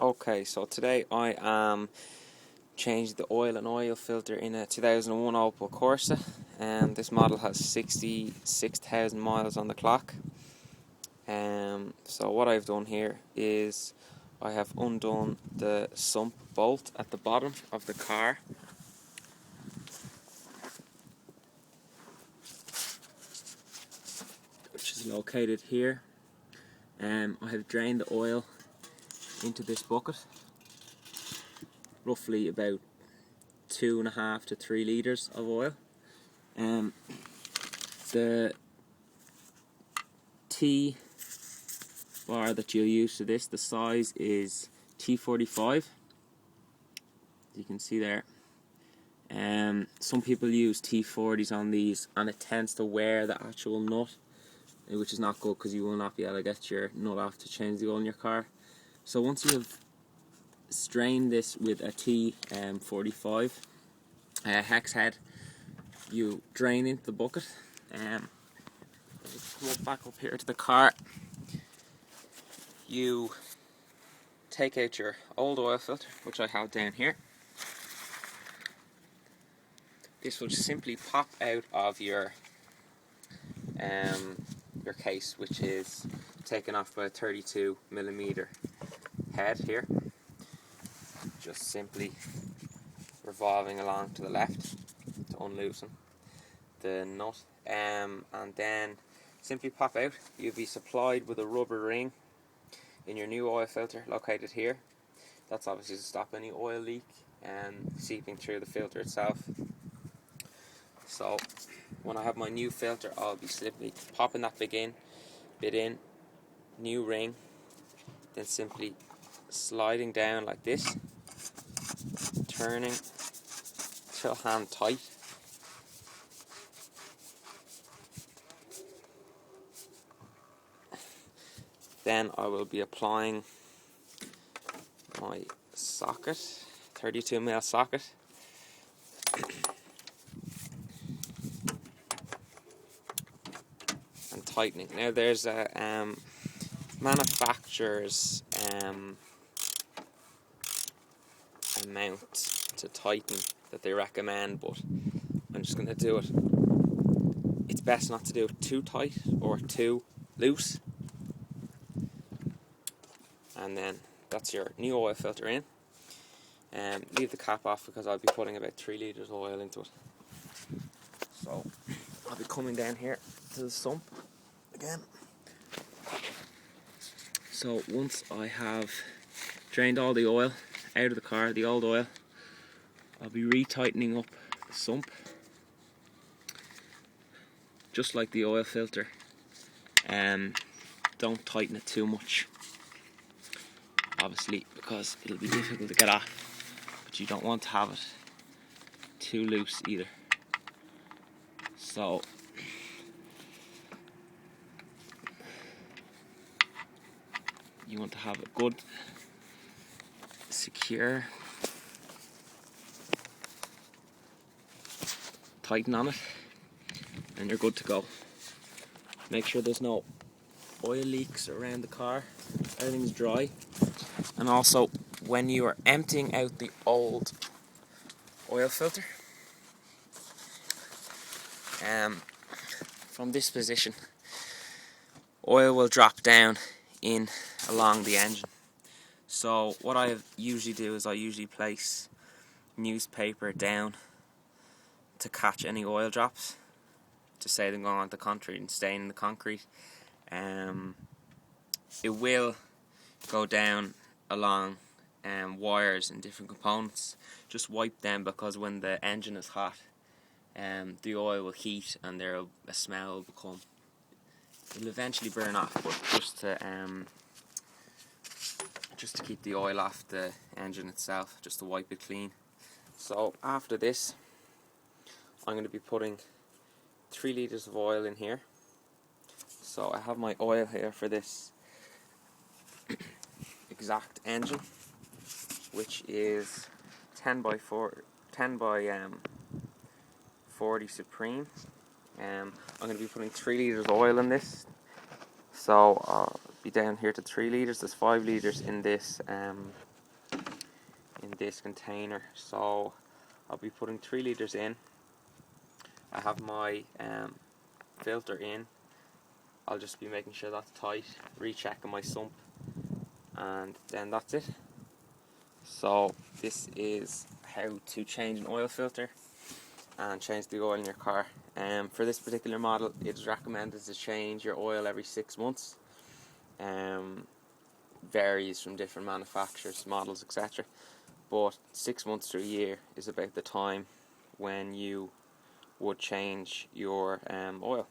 Okay, so today I am changing the oil filter in a 2001 Opel Corsa, and this model has 66,000 miles on the clock. So what I've done here is I have undone the sump bolt at the bottom of the car. Which is located here. I have drained the oil into this bucket, roughly about 2.5 to 3 litres of oil. The T bar that you'll use for this, the size is T45, you can see there. Some people use T40s on these, and it tends to wear the actual nut, which is not good because you will not be able to get your nut off to change the oil in your car. So once you have strained this with a T45 hex head, you drain into the bucket. Come back up here to the car. You take out your old oil filter, which I have down here. This will just simply pop out of your case, which is taken off by a 32mm head here. Just simply revolving along to the left to unloosen the nut, and then simply pop out. You'll be supplied with a rubber ring in your new oil filter located here. That's obviously to stop any oil leak and seeping through the filter itself. So when I have my new filter, I'll be simply popping that bit in, new ring, then simply sliding down like this, turning till hand tight. Then I will be applying my socket, 32mm socket. And tightening. Now there's a manufacturer's amount to tighten that they recommend, but I'm just going to do it. It's best not to do it too tight or too loose. And then that's your new oil filter in. Leave the cap off because I'll be putting about 3 litres of oil into it. So I'll be coming down here to the sump again. So once I have drained all the oil out of the car, the old oil, I'll be retightening up the sump just like the oil filter. Don't tighten it too much, obviously, because it'll be difficult to get off, but you don't want to have it too loose either. So you want to have a good, secure tighten on it, and you're good to go. Make sure there's no oil leaks around the car, everything's dry. And also, when you are emptying out the old oil filter, from this position, oil will drop down in along the engine. So what I usually do is I usually place newspaper down to catch any oil drops, to save them going onto the concrete and staying in the concrete. It will go down along wires and different components. Just wipe them, because when the engine is hot, the oil will heat and a smell will become. It'll eventually burn off, but just to keep the oil off the engine itself, just to wipe it clean. So after this, I'm going to be putting 3 litres of oil in here. So I have my oil here for this exact engine, which is 10 by 40 Supreme. I'm going to be putting 3 litres of oil in this. So I'll be down here to 3 litres. There's 5 litres in this in this container. So I'll be putting 3 litres in. I have my filter in. I'll just be making sure that's tight, rechecking my sump, and then that's it. So this is how to change an oil filter and change the oil in your car. For this particular model, it is recommended to change your oil every 6 months. Varies from different manufacturers, models, etc. But 6 months to a year is about the time when you would change your oil.